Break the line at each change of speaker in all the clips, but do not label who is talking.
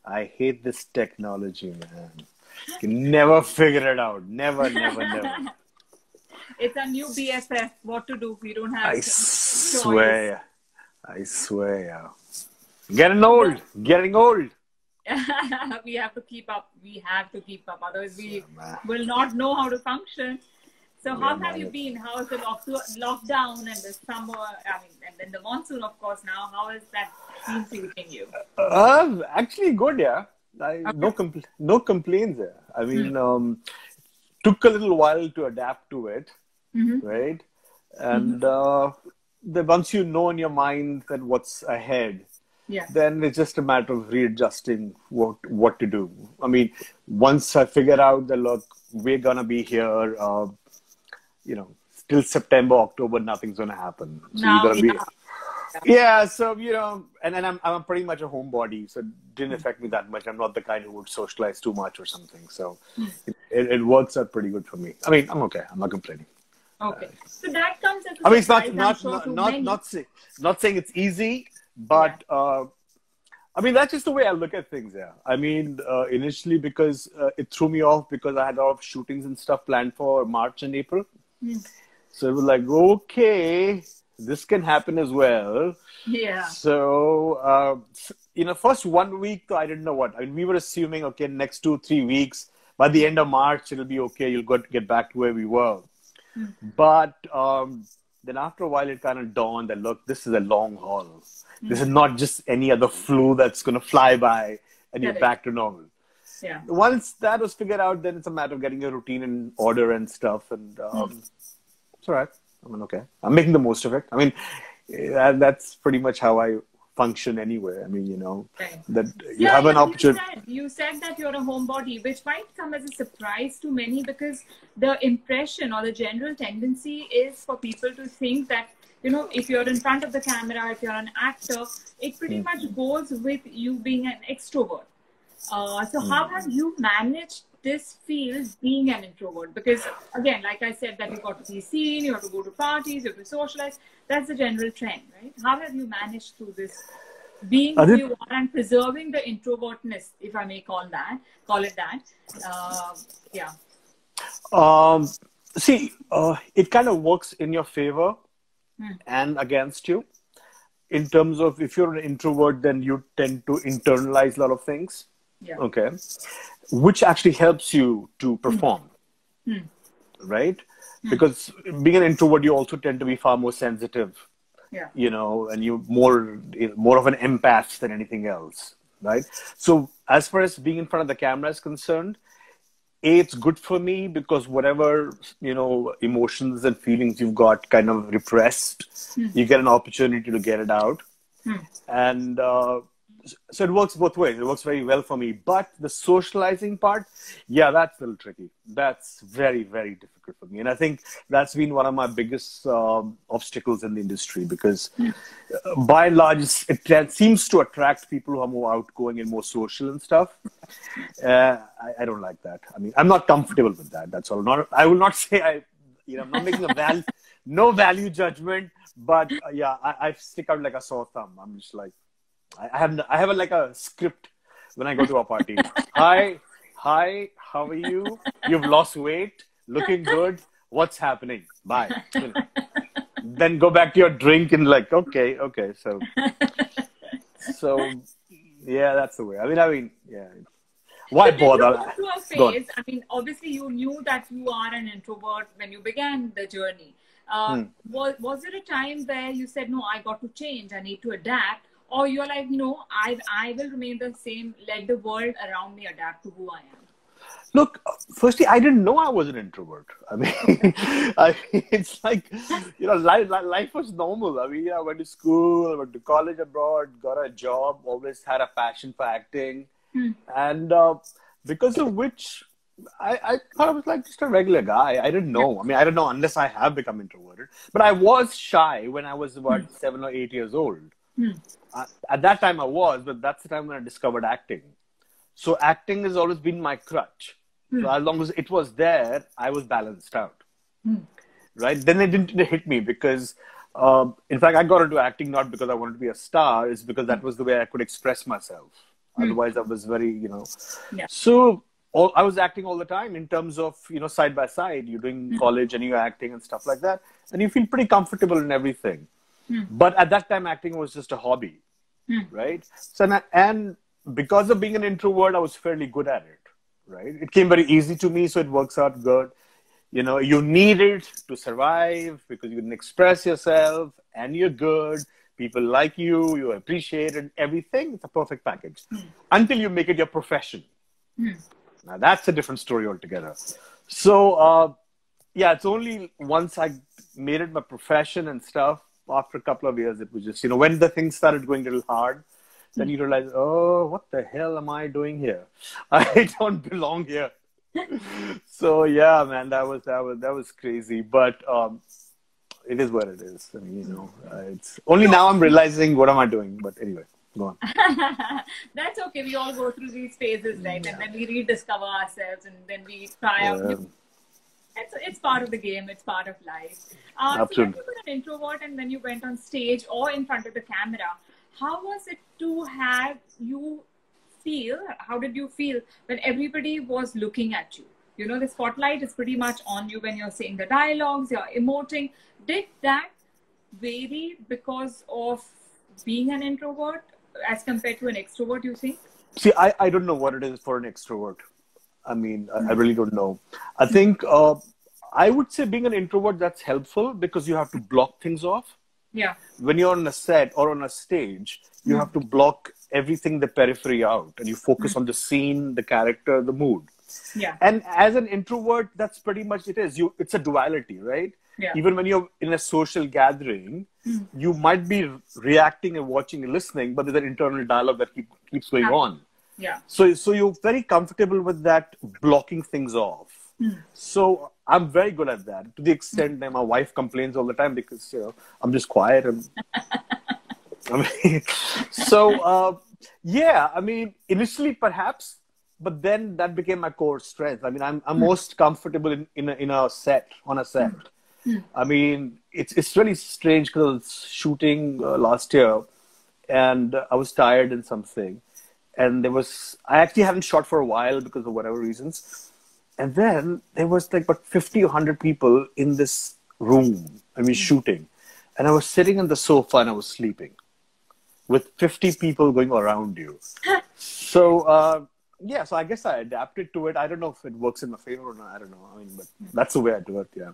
I hate this technology, man. You can never figure it out. Never, never, never.
It's a new BFF. What to do? We don't have
I
choice.
swear. I swear. Getting old. Getting old.
We have to keep up. We have to keep up. Otherwise, we will not know how to function. So how have you been? How is the lockdown and the summer? I mean, and then the monsoon, of course, now. How has that been treating you?
Actually good, yeah.
Okay.
No complaints there. I mean, took a little while to adapt to it, right? And then once you know in your mind that what's ahead, then it's just a matter of readjusting what to do. I mean, once I figure out that, look, we're gonna be here, till September, October, nothing's gonna happen. So
Now,
you're gonna be, so and I'm pretty much a homebody, so it didn't affect me that much. I'm not the kind who would socialize too much or something, so it works out pretty good for me. I mean, I'm okay. I'm not complaining.
Okay, so that comes as a
I mean, it's
surprise,
not saying it's easy, but I mean, that's just the way I look at things. Yeah, I mean, initially because it threw me off because I had a lot of shootings and stuff planned for March and April. So it was like, okay, this can happen as well.
Yeah.
So, first 1 week, though, I didn't know what. I mean, we were assuming, okay, next 2-3 weeks, by the end of March, it'll be okay. You'll get back to where we were. But then after a while, it kind of dawned that, look, this is a long haul. This is not just any other flu that's going to fly by and you're back to normal.
Yeah.
Once that was figured out, then it's a matter of getting your routine in order and stuff. And it's all right. I mean, okay. I'm making the most of it. I mean, that's pretty much how I function anyway. I mean, that you have an opportunity.
You said that you're a homebody, which might come as a surprise to many because the impression or the general tendency is for people to think that, if you're in front of the camera, if you're an actor, it pretty much goes with you being an extrovert. So how have you managed this field being an introvert? Because again, like I said, that you got to be seen, you have to go to parties, you have to socialize. That's the general trend, right? How have you managed through this being who you are and preserving the introvertness, if I may call it that?
See, it kind of works in your favor and against you. In terms of if you're an introvert, then you tend to internalize a lot of things.
Yeah.
Okay. Which actually helps you to perform. Right? Because being an introvert, you also tend to be far more sensitive.
Yeah.
And you're more of an empath than anything else. Right? So as far as being in front of the camera is concerned, it's good for me because whatever, emotions and feelings you've got kind of repressed, you get an opportunity to get it out. And so it works both ways. It works very well for me. But the socializing part, that's a little tricky. That's very, very difficult for me. And I think that's been one of my biggest obstacles in the industry because by and large, it seems to attract people who are more outgoing and more social and stuff. I don't like that. I mean, I'm not comfortable with that. That's all. I will not say I'm not making no value judgment, but I stick out like a sore thumb. I'm just like, I have like a script when I go to a party. Hi, how are you? You've lost weight, looking good. What's happening? Bye. Then go back to your drink and like, okay. So that's the way. I mean, why bother?
I mean, obviously you knew that you are an introvert when you began the journey. Was there a time where you said, no, I got to change, I need to adapt? Or you're like, no, I will remain the same. Let the world around me adapt to who I am.
Look, firstly, I didn't know I was an introvert. I mean, it's like, life was normal. I mean, I went to school, I went to college abroad, got a job, always had a passion for acting. And because of which, I thought I was like just a regular guy. I didn't know. I mean, I don't know unless I have become introverted. But I was shy when I was about 7 or 8 years old. At that time I was, but that's the time when I discovered acting. So acting has always been my crutch. So as long as it was there, I was balanced out. Right? Then it didn't hit me because, in fact, I got into acting not because I wanted to be a star. It's because that was the way I could express myself. Otherwise, I was very,
Yeah.
So I was acting all the time in terms of, side by side. You're doing college and you're acting and stuff like that. And you feel pretty comfortable in everything. But at that time, acting was just a hobby, right? So, and because of being an introvert, I was fairly good at it, right? It came very easy to me, so it works out good. You need it to survive because you can express yourself and you're good. People like you, you're appreciated, everything. It's a perfect package until you make it your profession. Now, that's a different story altogether. So, it's only once I made it my profession and stuff, after a couple of years, it was just, when the things started going a little hard, then you realize, oh, what the hell am I doing here? I don't belong here. So yeah, man, that was crazy, but it is what it is. I mean, it's only now I'm realizing what am I doing. But anyway, go on.
That's okay. We all go through these phases, right? And then we rediscover ourselves, and then we try out. It's part of the game. It's part of life. So when you were an introvert and then you went on stage or in front of the camera, how was it to have you feel? How did you feel when everybody was looking at you? The spotlight is pretty much on you when you're saying the dialogues, you're emoting. Did that vary because of being an introvert as compared to an extrovert, you think?
See, I don't know what it is for an extrovert. I mean, I really don't know. I think I would say being an introvert, that's helpful because you have to block things off.
Yeah.
When you're on a set or on a stage, you have to block everything, the periphery out, and you focus on the scene, the character, the mood.
Yeah.
And as an introvert, that's pretty much it is. It's a duality, right?
Yeah.
Even when you're in a social gathering, you might be reacting and watching and listening, but there's an internal dialogue that keeps going on.
Yeah.
So you're very comfortable with that, blocking things off. So I'm very good at that, to the extent that my wife complains all the time because I'm just quiet and initially perhaps, but then that became my core strength. I mean, I'm most comfortable in a set, on a set. I mean, it's really strange because I was shooting last year and I was tired in something. And I actually hadn't shot for a while because of whatever reasons. And then there was like about 50 or 100 people in this room, shooting. And I was sitting on the sofa and I was sleeping with 50 people going around you. So, so I guess I adapted to it. I don't know if it works in my favor or not. I don't know. But that's the way I do it, yeah.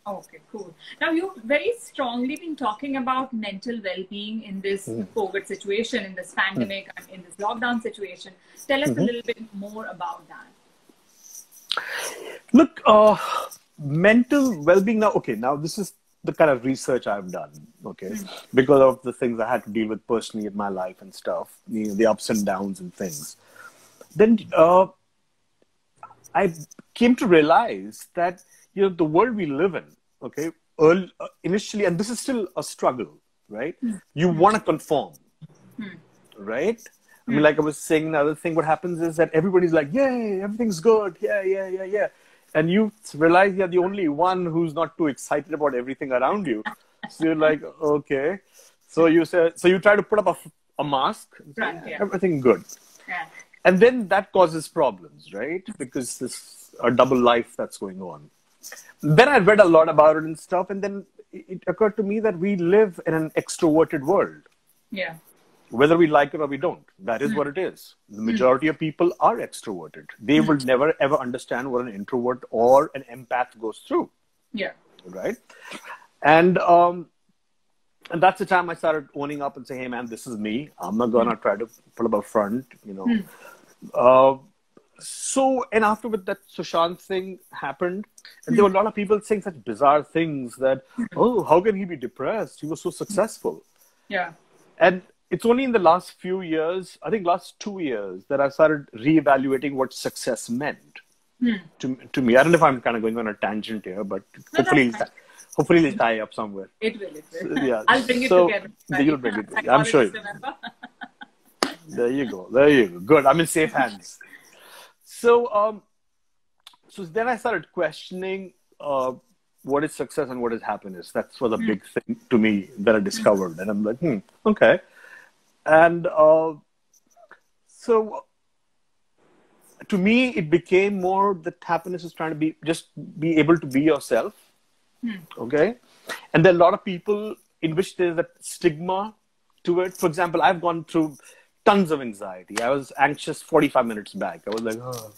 Okay, cool. Now, you've very strongly been talking about mental well-being in this COVID situation, in this pandemic, and in this lockdown situation. Tell us a little bit more about that.
Look, mental well-being now this is the kind of research I've done, because of the things I had to deal with personally in my life and stuff, the ups and downs and things. Then I came to realize that the world we live in, initially, and this is still a struggle, right? You want to conform, right? I mean, like I was saying, another thing, what happens is that everybody's like, yay, everything's good, yeah. And you realize you're the only one who's not too excited about everything around you. So you're like, okay. So you try to put up a mask, and say, everything good.
Yeah.
And then that causes problems, right? Because there's a double life that's going on. Then I read a lot about it and stuff, and then it occurred to me that we live in an extroverted world.
Yeah.
Whether we like it or we don't. That is what it is. The majority of people are extroverted. They will never, ever understand what an introvert or an empath goes through.
Yeah.
Right? And that's the time I started owning up and saying, hey, man, this is me. I'm not going to try to put up a front, and after that Sushant thing happened, and there were a lot of people saying such bizarre things that, oh, how can he be depressed? He was so successful.
Yeah.
And it's only in the last few years, I think last 2 years, that I started reevaluating what success meant to me. I don't know if I'm kind of going on a tangent here, but hopefully it'll tie up somewhere.
It will.
So, yeah.
I'll bring it together.
You'll bring it together. I'm sure. There you go. Good. I'm in safe hands. So then I started questioning what is success and what is happiness. That was a big thing to me that I discovered. And I'm like, okay. And So to me, it became more that happiness is trying to be able to be yourself. Okay. And there are a lot of people in which there's a stigma to it. For example, I've gone through tons of anxiety. I was anxious 45 minutes back. I was like, oh.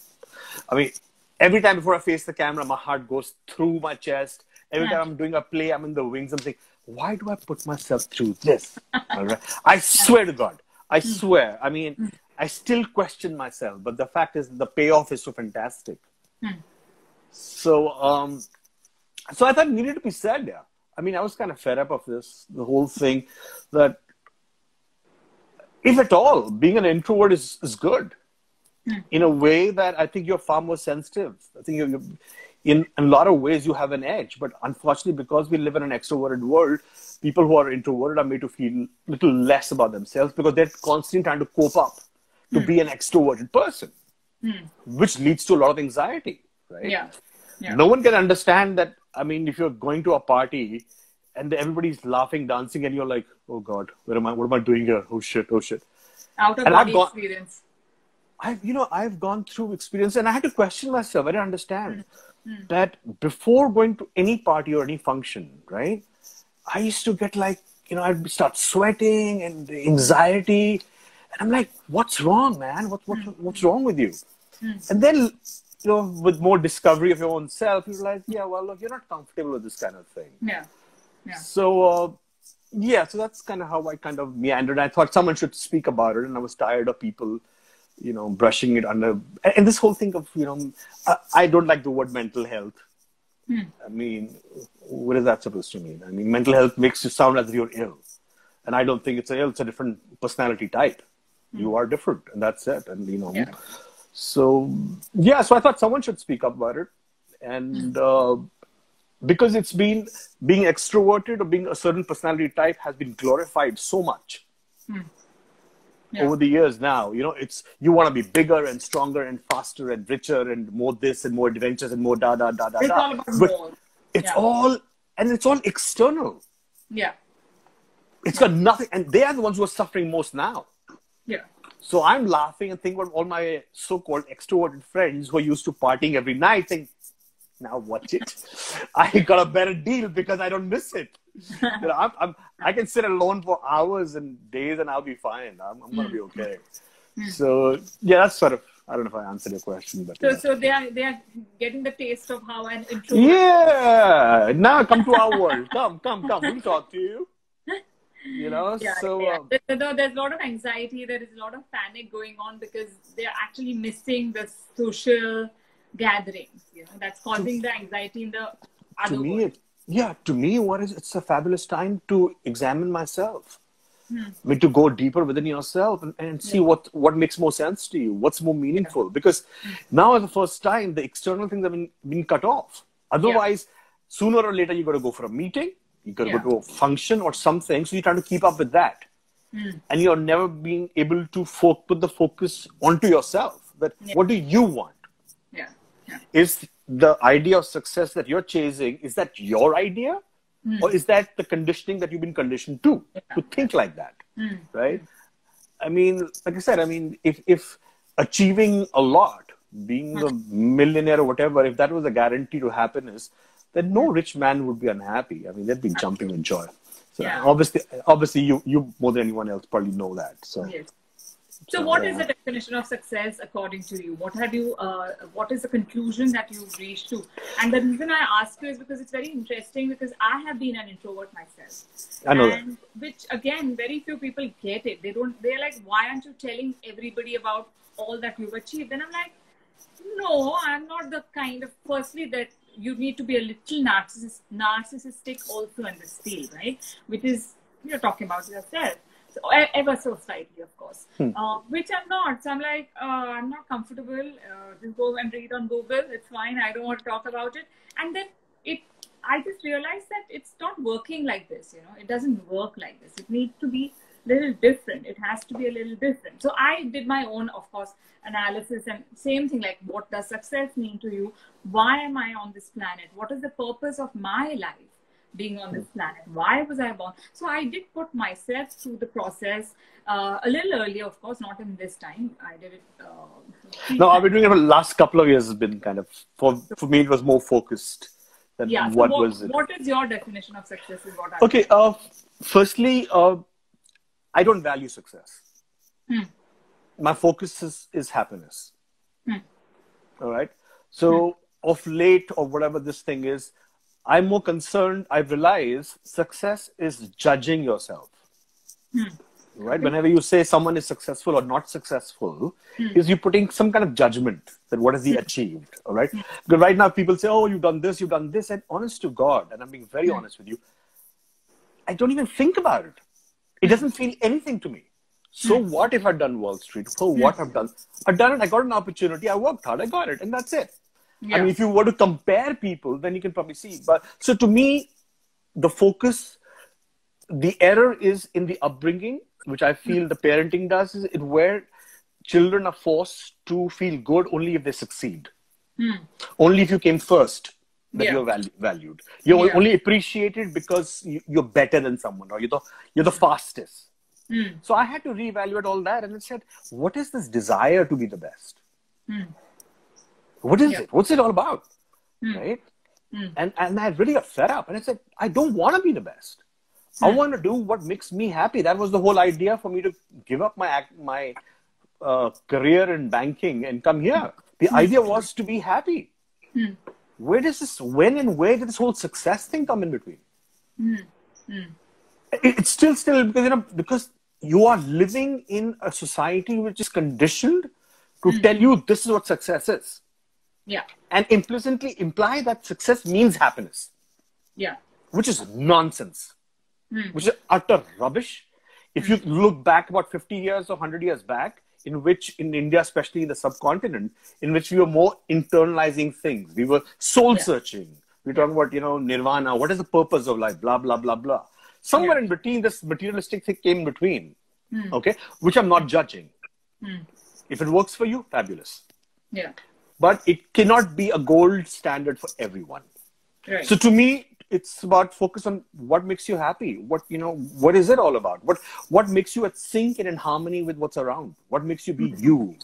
I mean, every time before I face the camera, my heart goes through my chest. Every time I'm doing a play, I'm in the wings. I'm thinking, why do I put myself through this? All right? I swear to God. I swear. I mean, I still question myself. But the fact is, the payoff is so fantastic. So, so I thought it needed to be said, yeah. I mean, I was kind of fed up of this, the whole thing, that if at all, being an introvert is good. In a way that I think you're far more sensitive. I think you're in a lot of ways you have an edge. But unfortunately, because we live in an extroverted world, people who are introverted are made to feel a little less about themselves because they're constantly trying to cope up to be an extroverted person, which leads to a lot of anxiety, right?
Yeah.
No one can understand that. I mean, if you're going to a party and everybody's laughing, dancing, and you're like, oh God, what am I doing here? Oh shit.
Out of body experience.
I've gone through experience and I had to question myself. I didn't understand that before going to any party or any function, right? I used to get like, I'd start sweating and anxiety. And I'm like, what's wrong, man? What's wrong with you? And then, with more discovery of your own self, you realize, yeah, well, look, you're not comfortable with this kind of thing.
Yeah.
So, so that's kind of how I kind of meandered. I thought someone should speak about it, and I was tired of people, brushing it under. And this whole thing of, I don't like the word mental health. I mean, what is that supposed to mean? I mean, mental health makes you sound as if you're ill. And I don't think it's a different personality type. You are different, and that's it. And, so I thought someone should speak up about it. And because it's been, being extroverted or being a certain personality type has been glorified so much over the years now. You want to be bigger and stronger and faster and richer and more this and more adventures and more da.
It's all about more.
It's all external.
Yeah.
It's got nothing. And they are the ones who are suffering most now.
Yeah.
So I'm laughing and thinking about all my so-called extroverted friends who are used to partying every night, saying, now watch it. I got a better deal because I don't miss it. I can sit alone for hours and days and I'll be fine. I'm going to be okay. So, that's sort of, I don't know if I answered your question. But
So they are getting the taste of how an introvert...
Yeah. Now come to our world. Come. We'll talk to you. There's a lot of anxiety. There is a lot of panic going on because they're actually missing the social gatherings. That's causing the anxiety in the other world. To me, it's a fabulous time to examine myself. I mean, to go deeper within yourself and see what makes more sense to you, what's more meaningful. Because now, as the first time, the external things have been cut off. Otherwise, sooner or later, you got to go for a meeting. You got to go to a function or something. So you're trying to keep up with that. And you're never being able to put the focus onto yourself. That what do you want? Is the idea of success that you're chasing, is that your idea? Or is that the conditioning that you've been conditioned to think like that? Right? I mean, like I said, if achieving a lot, being a millionaire or whatever, if that was a guarantee to happiness, then no rich man would be unhappy. I mean, they'd be jumping with joy. So obviously, you more than anyone else probably know that. So.
So what is the definition of success according to you? What is the conclusion that you've reached to? And the reason I ask you is because it's very interesting, because I have been an introvert myself.
I know that.
Which again, very few people get it. They're like, why aren't you telling everybody about all that you've achieved? And I'm like, no, I'm not the kind of, firstly, that you need to be a little narcissistic also in this field, right? Which is, you're talking about yourself. Ever so slightly, of course, which I'm not. So I'm like, I'm not comfortable. Just go and read on Google. It's fine. I don't want to talk about it. And then I just realized that it's not working like this. It doesn't work like this. It needs to be a little different. It has to be a little different. So I did my own, of course, analysis, and same thing, like, what does success mean to you? Why am I on this planet? What is the purpose of my life? being on this planet? Why was I born? So I did put myself through the process a little earlier, of course, not in this time. I did it.
No, I've been doing it for the last couple of years. Has been kind of for me. It was more focused than
Yeah. So what is your definition of success? Is what I
okay. Firstly, I don't value success. My focus is happiness. All right. So of late or whatever this thing is, I'm more concerned. I've realized success is judging yourself. Right? Whenever you say someone is successful or not successful, is you putting some kind of judgment that what has he achieved. All right. Because right now people say, oh, you've done this. And honest to God, and I'm being very honest with you, I don't even think about it. It doesn't feel anything to me. So what if I've done Wall Street? So what I've done it. I got an opportunity. I worked hard. I got it. And that's it. Yeah. I mean, if you were to compare people, then you can probably see. But so to me, the focus, the error is in the upbringing, which I feel the parenting does, is where children are forced to feel good only if they succeed. Only if you came first that you're valued. You're only appreciated because you're better than someone or you're the fastest. So I had to reevaluate all that and I said, what is this desire to be the best? What is it? What's it all about? Right? And I really got fed up and I said, I don't want to be the best. I want to do what makes me happy. That was the whole idea for me to give up my career in banking and come here. The idea was to be happy. When and where did this whole success thing come in between? It's still because you are living in a society which is conditioned to tell you this is what success is.
Yeah.
And implicitly imply that success means happiness. Yeah. Which is nonsense. Which is utter rubbish. If you look back about 50 years or 100 years back, in which in India, especially in the subcontinent, in which we were more internalizing things. We were soul searching. We were talking about, nirvana. What is the purpose of life? Blah, blah, blah, blah. Somewhere in between, this materialistic thing came in between. Okay? Which I'm not judging. If it works for you, fabulous. Yeah. But it cannot be a gold standard for everyone. Right. So to me, it's about focus on what makes you happy. What is it all about? What makes you at sync and in harmony with what's around? What makes you be you?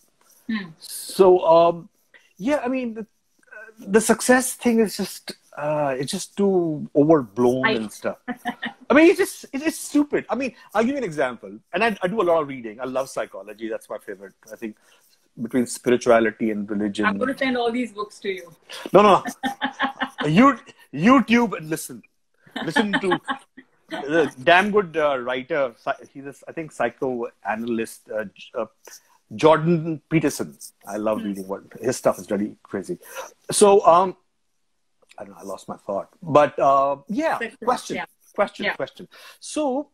So, I mean, the success thing is just, it's just too overblown and stuff. I mean, it's stupid. I mean, I'll give you an example. And I do a lot of reading. I love psychology. That's my favorite. I think between spirituality and religion.
I'm going to send all these books to you.
No. YouTube and listen to the damn good writer. He's I think psychoanalyst Jordan Peterson. I love reading his stuff is really crazy. So I don't know. I lost my thought, but question. So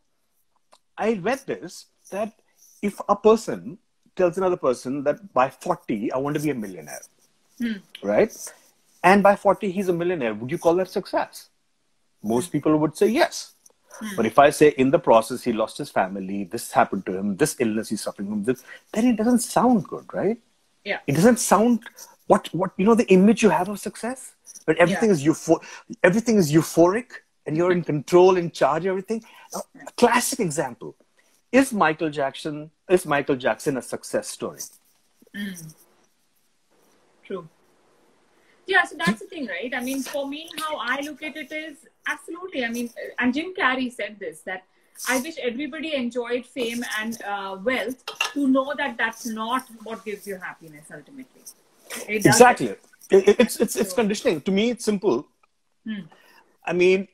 I read this that if a person tells another person that by 40 I want to be a millionaire, right? And by 40, he's a millionaire. Would you call that success? Most people would say yes. But if I say in the process, he lost his family, this happened to him, this illness he's suffering from, then it doesn't sound good, right? Yeah. It doesn't sound the image you have of success, but everything is euphoric and you're in control, in charge of everything. Now, a classic example. Is Michael Jackson a success story?
True. Yeah, so that's the thing, right? I mean, for me, how I look at it is absolutely. I mean, and Jim Carrey said this, that I wish everybody enjoyed fame and wealth to know that that's not what gives you happiness ultimately.
Exactly. It's conditioning. To me, it's simple. I mean,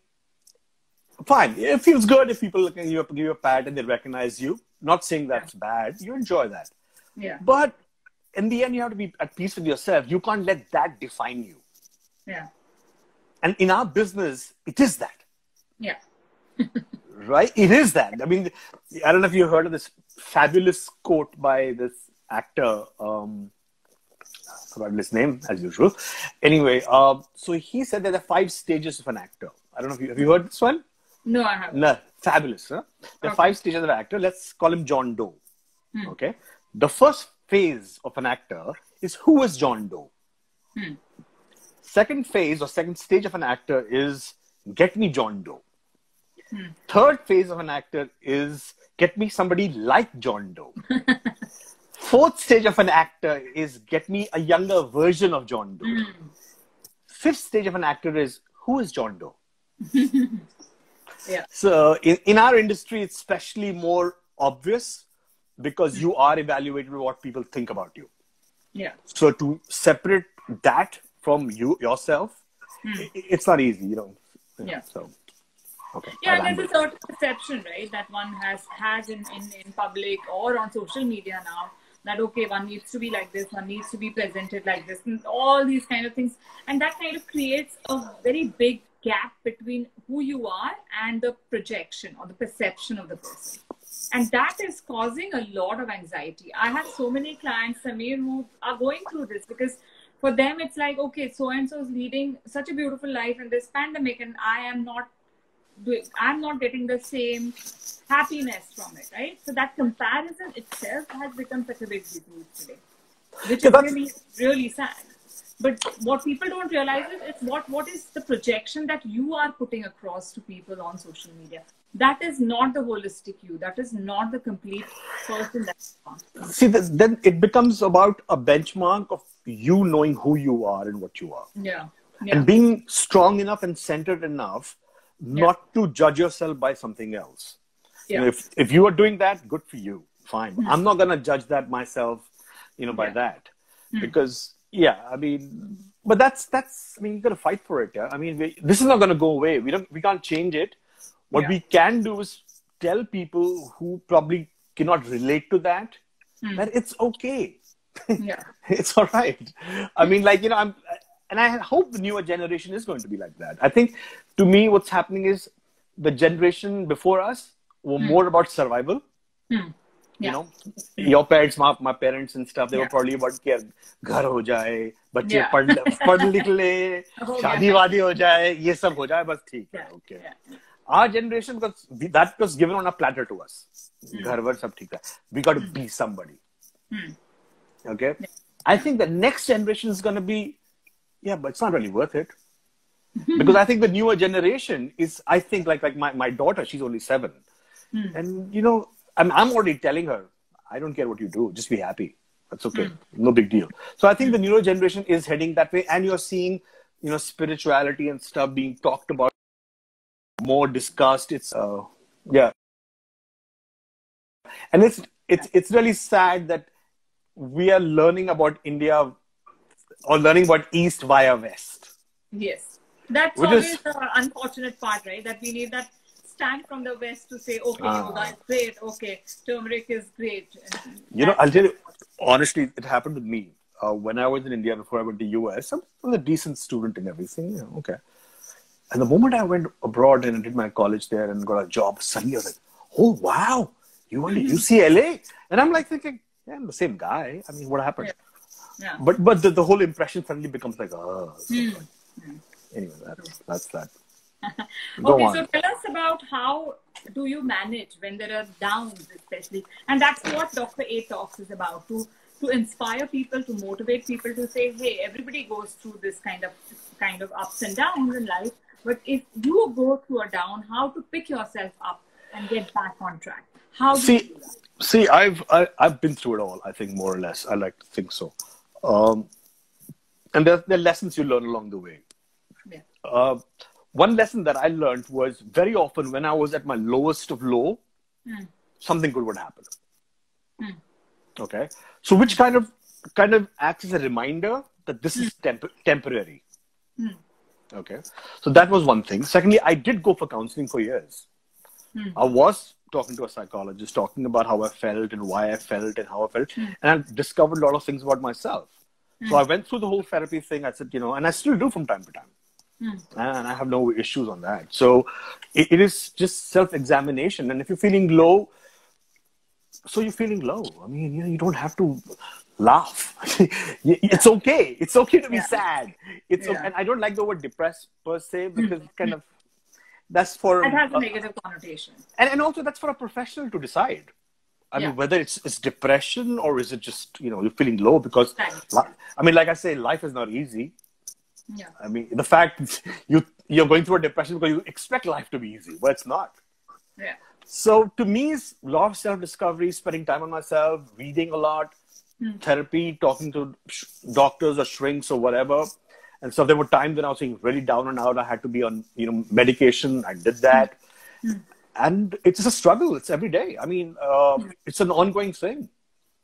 fine. It feels good if people give you a pat and they recognize you. Not saying that's bad. You enjoy that. Yeah. But in the end, you have to be at peace with yourself. You can't let that define you. Yeah. And in our business, it is that. Yeah. Right? It is that. I mean, I don't know if you heard of this fabulous quote by this actor. I forgot his name, as usual. Anyway, so he said that there are 5 stages of an actor. I don't know if have you heard this one?
No, I haven't.
No, fabulous. Huh? There are 5 stages of an actor. Let's call him John Doe. Okay. The first phase of an actor is who is John Doe. Second phase or second stage of an actor is get me John Doe. Third phase of an actor is get me somebody like John Doe. Fourth stage of an actor is get me a younger version of John Doe. Fifth stage of an actor is who is John Doe?
Yeah.
So in our industry, it's especially more obvious because you are evaluated by what people think about you.
Yeah.
So to separate that from yourself, it's not easy, you know.
Yeah.
So, okay.
Yeah, there's a certain perception, right, that one has in public or on social media now that, okay, one needs to be like this, one needs to be presented like this, and all these kind of things. And that kind of creates a very big gap between who you are and the projection or the perception of the person. And that is causing a lot of anxiety. I have so many clients, Samir, who are going through this because for them, it's like, okay, so-and-so is leading such a beautiful life in this pandemic and I'm not getting the same happiness from it, right? So that comparison itself has become such a big disease today, which is really, really sad. But what people don't realize is what is the projection that you are putting across to people on social media. That is not the holistic you. That is not the complete person that you are.
See, then it becomes about a benchmark of you knowing who you are and what you are.
Yeah.
And being strong enough and centered enough not to judge yourself by something else.
Yeah.
You know, if you are doing that, good for you. Fine. I'm not going to judge that myself, you know, by that. Because, I mean, but that's, I mean, you got to fight for it. Yeah? I mean, this is not going to go away. We can't change it. What we can do is tell people who probably cannot relate to that, that it's okay.
Yeah.
It's all right. I mean, like, you know, and I hope the newer generation is going to be like that. I think, to me, what's happening is the generation before us were more about survival. You know, your parents, my parents and stuff, they were probably about कि घर हो जाए, बच्चे पढ़ लिख ले, शादी वादी हो जाए, ये सब हो जाए, बस ठीक है. Okay. Our generation, because that was given on a platter to us. घर वर सब ठीक है. We got to be somebody. Okay. I think the next generation is going to be, but it's not really worth it. Because I think the newer generation is, I think like my daughter, she's only 7. And, you know, I'm already telling her, I don't care what you do, just be happy. That's okay. No big deal. So I think the newer generation is heading that way. And you're seeing, you know, spirituality and stuff being talked about, more discussed. It's, And it's really sad that we are learning about India or learning about East via West.
Yes. That's always the unfortunate part, right? That we need that stand from the West to say, okay, yoga is great, okay, turmeric is great.
You know, I'll tell you, honestly, it happened with me. When I was in India before I went to US, I was a decent student and everything, you know, okay. And the moment I went abroad and did my college there and got a job, suddenly I was like, oh, wow, you went to UCLA? And I'm like thinking, I'm the same guy. I mean, what happened?
Yeah.
But the whole impression suddenly becomes like, Anyway, that's that.
Okay, so tell us about how do you manage when there are downs, especially, and that's what Dr.A Talks is about, to inspire people, to motivate people, to say, hey, everybody goes through this kind of ups and downs in life, but if you go through a down, how to pick yourself up and get back on track? How do you do that?
See, I've been through it all. I think more or less. I like to think so. And there are lessons you learn along the way.
Yeah.
One lesson that I learned was very often when I was at my lowest of low, something good would happen. Okay. So which kind of acts as a reminder that this is temporary. Okay. So that was one thing. Secondly, I did go for counseling for years. I was talking to a psychologist, talking about how I felt and why I felt and how I felt. And I discovered a lot of things about myself. So I went through the whole therapy thing. I said, you know, and I still do from time to time. And I have no issues on that. So it is just self-examination. And if you're feeling low, so you're feeling low. I mean, you know, you don't have to laugh. It's okay. It's okay to be sad. It's okay. And I don't like the word depressed per se, because it's kind of, that's for...
It has a negative connotation.
And also that's for a professional to decide. I mean, whether it's depression or is it just, you know, you're feeling low because, I mean, like I say, life is not easy.
Yeah.
I mean, the fact you're going through a depression because you expect life to be easy, but it's not.
Yeah.
So to me, it's a lot of self-discovery, spending time on myself, reading a lot, therapy, talking to doctors or shrinks or whatever. And so there were times when I was feeling really down and out. I had to be on, medication. I did that. And it's a struggle. It's every day. I mean, it's an ongoing thing.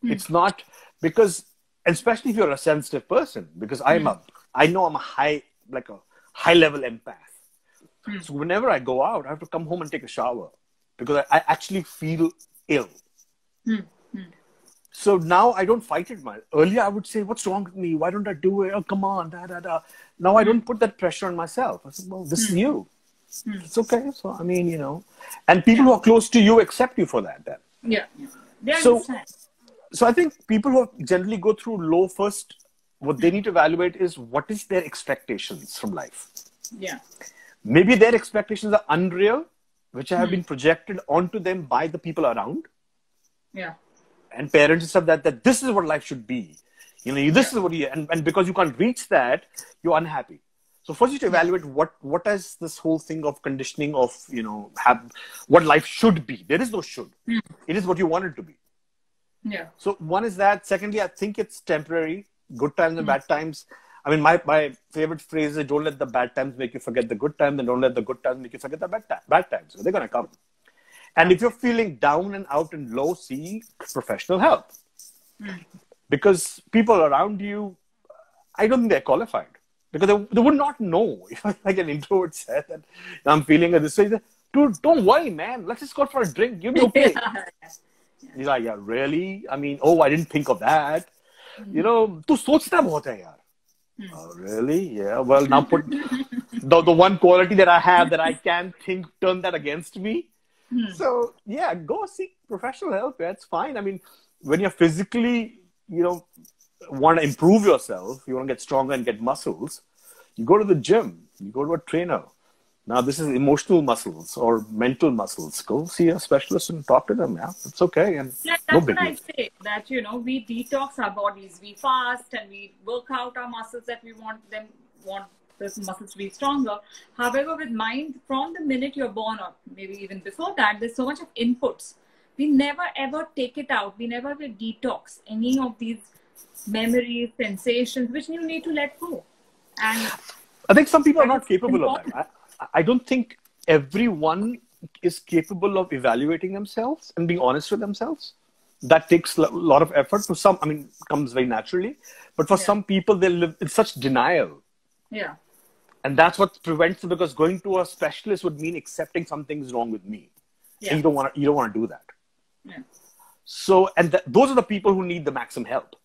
It's not because, especially if you're a sensitive person, because I know I'm a high level empath. So whenever I go out, I have to come home and take a shower because I actually feel ill. So now I don't fight it much. Earlier I would say, what's wrong with me? Why don't I do it? Oh, come on, da, da, da. Now I don't put that pressure on myself. I said, well, this is you. It's okay. So, I mean, and people who are close to you accept you for that then.
Yeah. They understand.
So I think people who generally go through low first, what they need to evaluate is what is their expectations from life.
Yeah.
Maybe their expectations are unreal, which have been projected onto them by the people around.
Yeah.
And parents and stuff that this is what life should be. This is what and because you can't reach that, you're unhappy. So first you have to evaluate what is this whole thing of conditioning of, what life should be. There is no should. It is what you want it to be.
Yeah.
So one is that. Secondly, I think it's temporary. Good times and bad times. I mean, my favorite phrase is don't let the bad times make you forget the good times and don't let the good times make you forget the bad times. So they're going to come. And if you're feeling down and out and low, seek professional help. Because people around you, I don't think they're qualified. Because they would not know. If like an introvert said that I'm feeling this way, dude, don't worry, man. Let's just go for a drink. You'll be okay. He's like, yeah, really? I mean, I didn't think of that. Tu sochta bahut hai yaar. Oh, really? Yeah. Well, now put the one quality that I have that I can think, turn that against me. So, yeah, go seek professional help. Yeah, it's fine. I mean, when you're physically, want to improve yourself, you want to get stronger and get muscles, you go to the gym, you go to a trainer. Now, this is emotional muscles or mental muscles. Go see a specialist and talk to them. Yeah, it's okay. And
that's what I say, that, we detox our bodies. We fast and we work out our muscles that we want those muscles to be stronger. However, with mind, from the minute you're born or maybe even before that, there's so much of inputs. We never ever take it out. We never will detox any of these memories, sensations, which you need to let go. And
I think some people are not capable of that. I don't think everyone is capable of evaluating themselves and being honest with themselves. That takes a lot of effort. For some, comes very naturally. But for some people, they live in such denial.
Yeah.
And that's what prevents them, because going to a specialist would mean accepting something's wrong with me. Yeah. And you don't want to do that. Yeah. So, and those are the people who need the maximum help.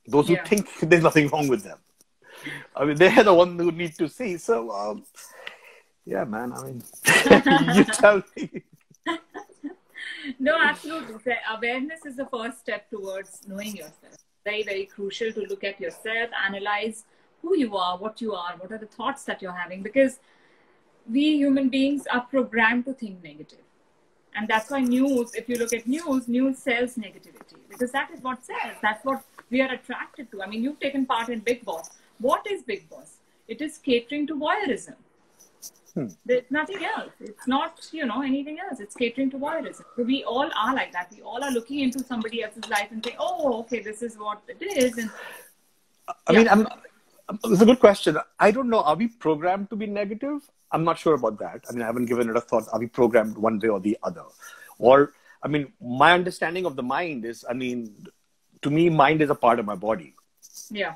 Those who think there's nothing wrong with them. They're the ones who need to see. So, yeah, man, you tell me.
No, absolutely. Awareness is the first step towards knowing yourself. Very, very crucial to look at yourself, analyze who you are, what are the thoughts that you're having. Because we human beings are programmed to think negative. And that's why if you look at news sells negativity. Because that is what sells. That's what we are attracted to. You've taken part in Bigg Boss. What is Bigg Boss? It is catering to voyeurism. There's nothing else. It's not, anything else. It's catering to voyeurism. So we all are like that. We all are looking into somebody else's life and saying, oh, okay, this is what it is. And
it's a good question. I don't know. Are we programmed to be negative? I'm not sure about that. I haven't given it a thought. Are we programmed one way or the other? Or, my understanding of the mind is, to me, mind is a part of my body.
Yeah.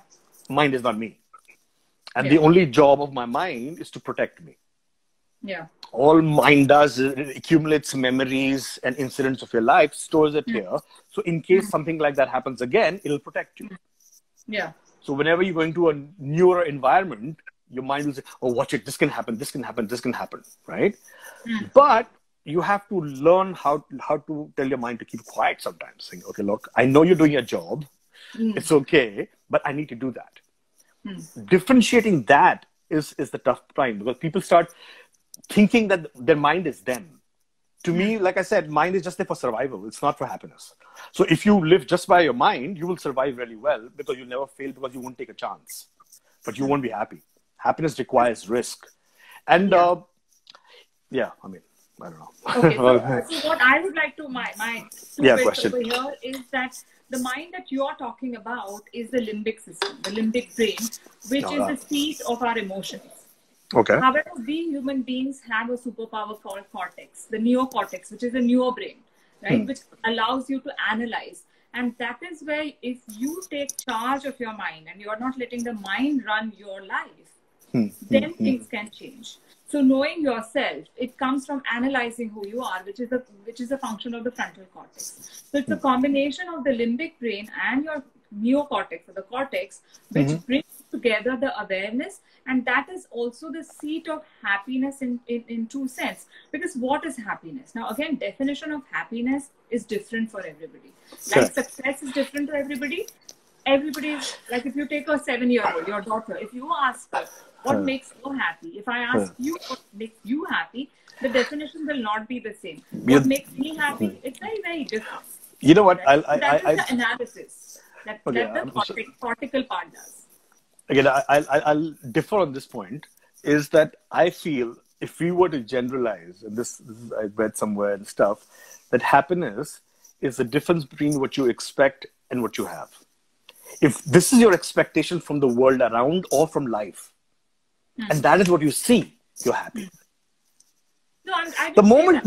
Mind is not me. And the only job of my mind is to protect me.
Yeah.
All mind does is it accumulates memories and incidents of your life, stores it here. So in case something like that happens again, it'll protect you.
Yeah.
So whenever you go into a newer environment, your mind will say, oh, watch it. This can happen. This can happen. This can happen. Right? But you have to learn how to tell your mind to keep quiet sometimes. Saying, okay, look, I know you're doing your job. It's okay, but I need to do that. Differentiating that is the tough time, because people start thinking that their mind is them. To me, like I said, mind is just there for survival. It's not for happiness. So if you live just by your mind, you will survive really well, because you'll never fail, because you won't take a chance. But you won't be happy. Happiness requires risk. And
Yeah.
yeah, I mean, I don't know.
Okay, so what I would like to, my two
Yeah,
bits
question.
over here is that the mind that you are talking about is the limbic system, the limbic brain, which is the seat of our emotions.
Okay.
However, we human beings have a superpower called cortex, the neocortex, which is a newer brain, right, which allows you to analyze. And that is where if you take charge of your mind and you are not letting the mind run your life, then things can change. So knowing yourself, it comes from analyzing who you are, which is a function of the frontal cortex. So it's a combination of the limbic brain and your neocortex or the cortex, which brings together the awareness, and that is also the seat of happiness in true sense. Because what is happiness? Now again, definition of happiness is different for everybody. Like success is different to everybody. Everybody is like, if you take a 7-year-old, your daughter, if you ask her what makes her happy, if I ask you what makes you happy, the definition will not be the same. What makes me happy, it's very, very different.
You know what?
Right? That is the analysis that the cortical part does.
Again, I'll differ on this point, is that I feel if we were to generalize, and this I read somewhere and stuff, that happiness is the difference between what you expect and what you have. If this is your expectation from the world around or from life, and that is what you see, you're happy.
No, I
the moment,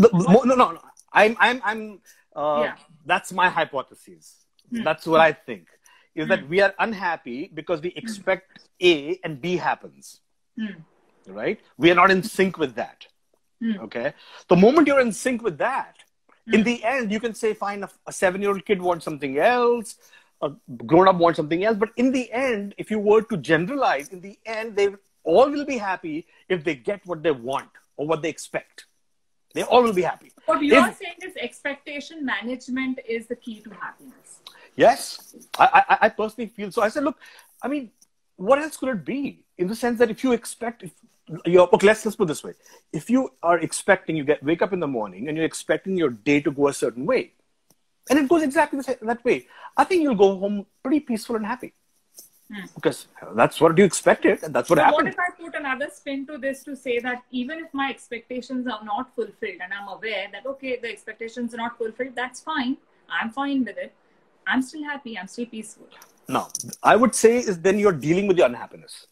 that's my hypothesis. That's what I think. Is that we are unhappy because we expect A and B happens. Right? We are not in sync with that. Okay? The moment you're in sync with that, in the end, you can say, fine, a 7-year-old kid wants something else, a grown-up wants something else. But in the end, if you were to generalize, in the end, they all will be happy if they get what they want or what they expect. They all will be happy.
What you are saying is expectation management is the key to happiness.
Yes, I personally feel so. I said, look, I mean, what else could it be? In the sense that if you expect, okay, let's put it this way. If you are expecting, wake up in the morning and you're expecting your day to go a certain way, and it goes exactly that way, I think you'll go home pretty peaceful and happy. Because that's what you expected, and that's what happened.
What if I put another spin to this to say that even if my expectations are not fulfilled, and I'm aware that, okay, the expectations are not fulfilled, that's fine. I'm fine with it. I'm still happy. I'm still peaceful.
No, I would say is then you're dealing with your unhappiness.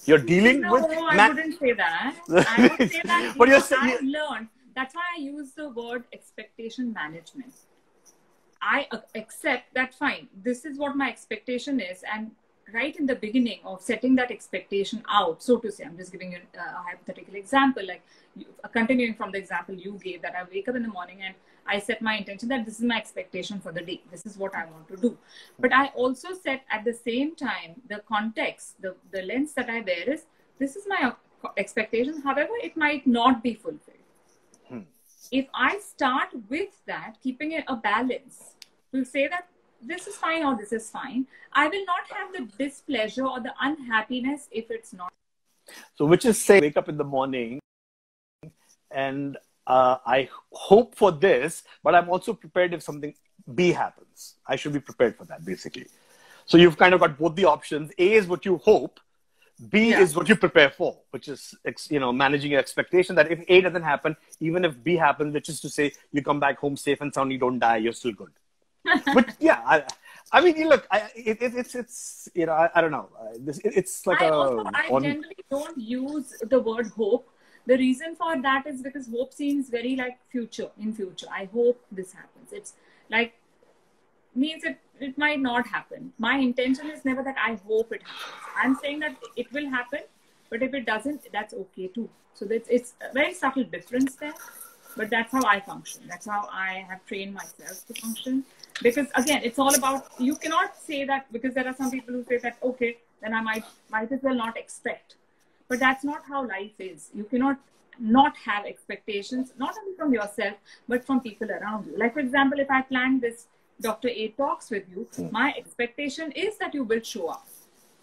You're dealing with...
No, I wouldn't say that. I would say that
but
I've learned. That's why I use the word expectation management. I accept that, fine, this is what my expectation is. And right in the beginning of setting that expectation out, so to say, I'm just giving you a hypothetical example, like continuing from the example you gave, that I wake up in the morning and I set my intention that this is my expectation for the day. This is what I want to do. But I also set at the same time the context, the lens that I wear is, this is my expectation. However, it might not be fulfilled. If I start with that, keeping it a balance, to say that this is fine or this is fine, I will not have the displeasure or the unhappiness if it's not.
So which is say, wake up in the morning and I hope for this, but I'm also prepared if something B happens. I should be prepared for that, basically. So you've kind of got both the options. A is what you hope. B is what you prepare for, which is, managing your expectation that if A doesn't happen, even if B happens, which is to say you come back home safe and sound, you don't die, you're still good. But yeah, I mean, look, it's I don't know. It's like
I generally don't use the word hope. The reason for that is because hope seems very like in future. I hope this happens. It's like, means it might not happen. My intention is never that I hope it happens. I'm saying that it will happen, but if it doesn't, that's okay too. So it's a very subtle difference there, but that's how I function. That's how I have trained myself to function. Because again, it's all about, you cannot say that, because there are some people who say that, okay, then I might as well not expect. But that's not how life is. You cannot not have expectations, not only from yourself, but from people around you. Like, for example, if I planned this Dr.A talks with you, my expectation is that you will show up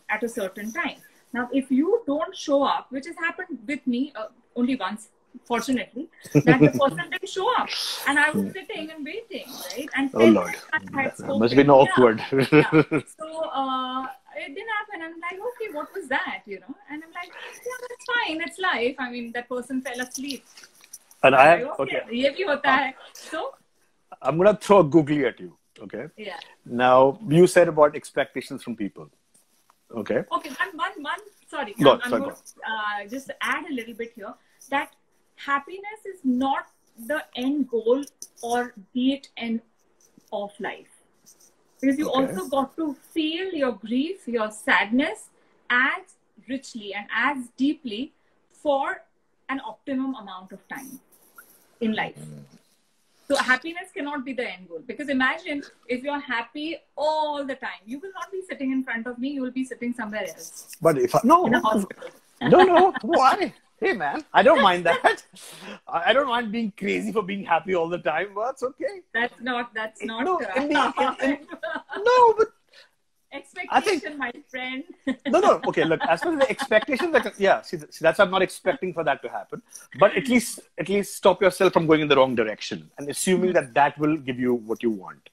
at a certain time. Now, if you don't show up, which has happened with me only once, fortunately, that the person didn't show up. And I was sitting and waiting, right? And
oh, Lord. That must have been awkward.
Yeah. So, it didn't happen. I'm like, okay, what was that? And I'm like, yeah, that's fine. It's life. I mean, that person fell asleep.
And I have,
Okay. ये भी होता है. So
I'm going to throw a googly at you. Okay.
Yeah.
Now, you said about expectations from people. Okay.
Okay. One. Sorry.
Go on,
I'm
sorry,
going to just add a little bit here that happiness is not the end goal or the end of life. Because you also got to feel your grief, your sadness as richly and as deeply for an optimum amount of time in life. So happiness cannot be the end goal. Because imagine if you're happy all the time, you will not be sitting in front of me, you will be sitting somewhere else.
But if
in a hospital.
No, why? Hey man, I don't mind that. I don't mind being crazy for being happy all the time, but it's okay.
That's not
No, no, but
expectation, my friend.
no. Okay, look, as far as the expectations, see, that's I'm not expecting for that to happen. But at least stop yourself from going in the wrong direction and assuming that will give you what you want.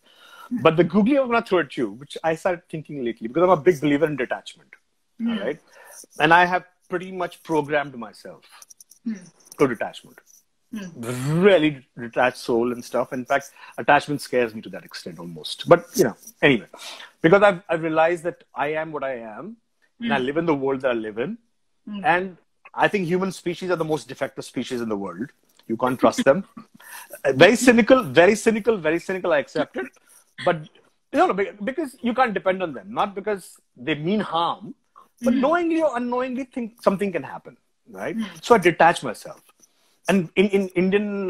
But the googly I'm going to throw at you, which I started thinking lately, because I'm a big believer in detachment, all right? And I have pretty much programmed myself to detachment. Really detached soul and stuff. In fact, attachment scares me to that extent almost. But, anyway, because I've realized that I am what I am, and I live in the world that I live in. And I think human species are the most defective species in the world. You can't trust them. Very cynical, I accept it. But, because you can't depend on them, not because they mean harm, but knowingly or unknowingly think something can happen, right? So I detach myself. And in Indian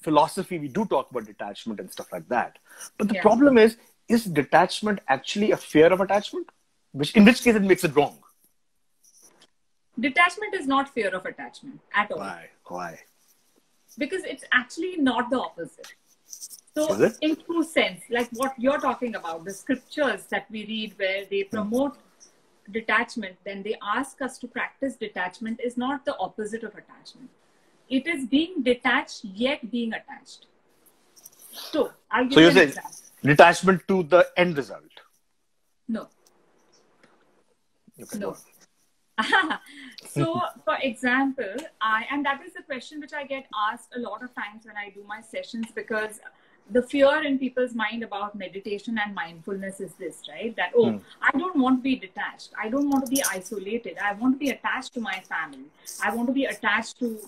philosophy, we do talk about detachment and stuff like that. But the problem is detachment actually a fear of attachment? In which case it makes it wrong.
Detachment is not fear of attachment at all.
Why?
Because it's actually not the opposite. So
is it?
In true sense, like what you're talking about, the scriptures that we read where they promote detachment, then they ask us to practice detachment is not the opposite of attachment. It is being detached yet being attached. So I'll give you an example.
Detachment to the end result?
No.
Okay,
no. So, for example, and that is the question which I get asked a lot of times when I do my sessions, because the fear in people's mind about meditation and mindfulness is this, right? That, I don't want to be detached. I don't want to be isolated. I want to be attached to my family. I want to be attached to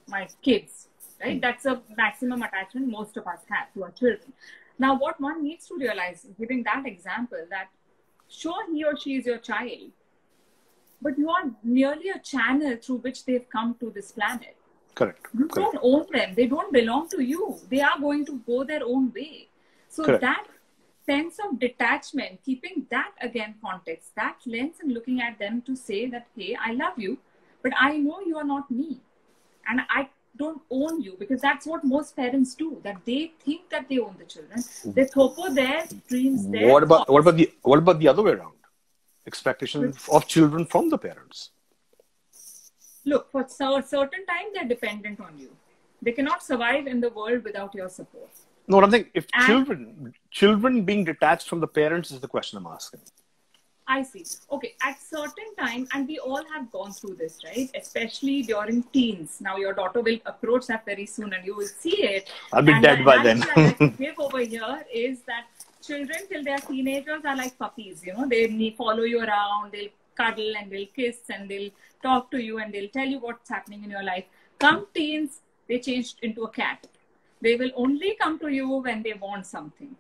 my kids, right? That's a maximum attachment most of us have to our children. Now, what one needs to realize, giving that example, that sure, he or she is your child, but you are merely a channel through which they've come to this planet.
Correct.
You don't own them. They don't belong to you. They are going to go their own way. So that sense of detachment, keeping that again context, that lens, and looking at them to say that, hey, I love you, but I know you are not me. And I don't own you, because that's what most parents do, that they think that they own the children. They topo their dreams, their
what about the other way around? Expectations of children from the parents.
Look, for a certain time, they're dependent on you. They cannot survive in the world without your support.
No, what I'm saying, if children being detached from the parents is the question I'm asking.
I see. Okay, at certain time, and we all have gone through this, right? Especially during teens. Now, your daughter will approach that very soon, and you will see it.
I'll be dead by then.
What I give over here is that children, till they are teenagers, are like puppies. They follow you around, they'll cuddle and they'll kiss and they'll talk to you and they'll tell you what's happening in your life. Come teens, they changed into a cat. They will only come to you when they want something.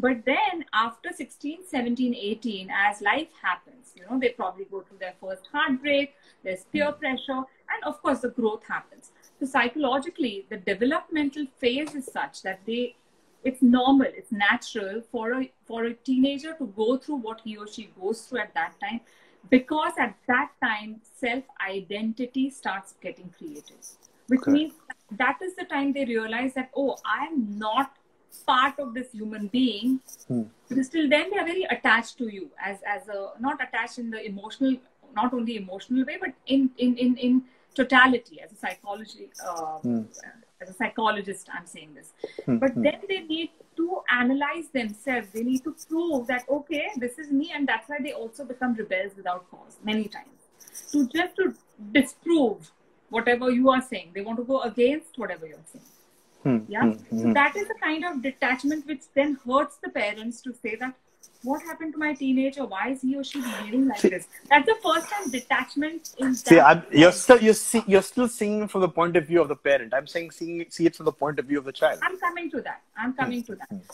But then after 16, 17, 18, as life happens, they probably go through their first heartbreak, there's peer pressure, and of course the growth happens. So psychologically, the developmental phase is such that it's normal, it's natural for a teenager to go through what he or she goes through at that time, because at that time, self-identity starts getting created. Which means that is the time they realize that, I am not part of this human being. Because till then, they are very attached to you, as not attached in the emotional, not only emotional way, but in totality, as a psychology, as a psychologist, I'm saying this. But then they need to analyze themselves. They need to prove that, okay, this is me. And that's why they also become rebels without cause many times. to disprove whatever you are saying. They want to go against whatever you're saying. Yeah. So that is a kind of detachment which then hurts the parents to say that, what happened to my teenager? Why is he or she behaving like this? That's the first time detachment in that.
You're still seeing it from the point of view of the parent. I'm saying see it from the point of view of the child.
I'm coming to that.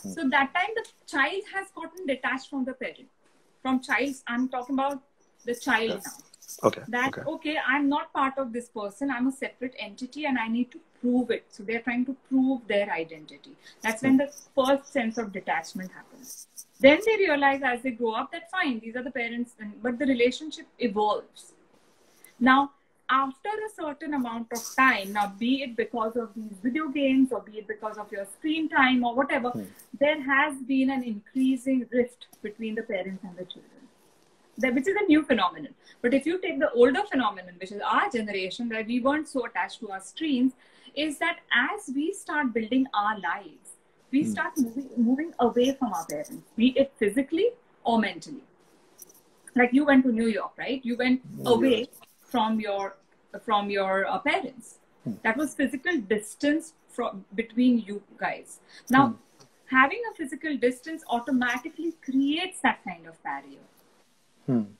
So that time the child has gotten detached from the parent. From child, I'm talking about the child now. Okay, I'm not part of this person. I'm a separate entity and I need to prove it. So they're trying to prove their identity. That's when the first sense of detachment happens. Then they realize as they grow up that fine, these are the parents, but the relationship evolves. Now, after a certain amount of time, now be it because of these video games or be it because of your screen time or whatever, there has been an increasing rift between the parents and the children, which is a new phenomenon. But if you take the older phenomenon, which is our generation, where we weren't so attached to our screens, is that as we start building our lives, we start moving away from our parents, be it physically or mentally. Like you went to New York, right? You went away from your parents. That was physical distance between you guys. Now, having a physical distance automatically creates that kind of barrier.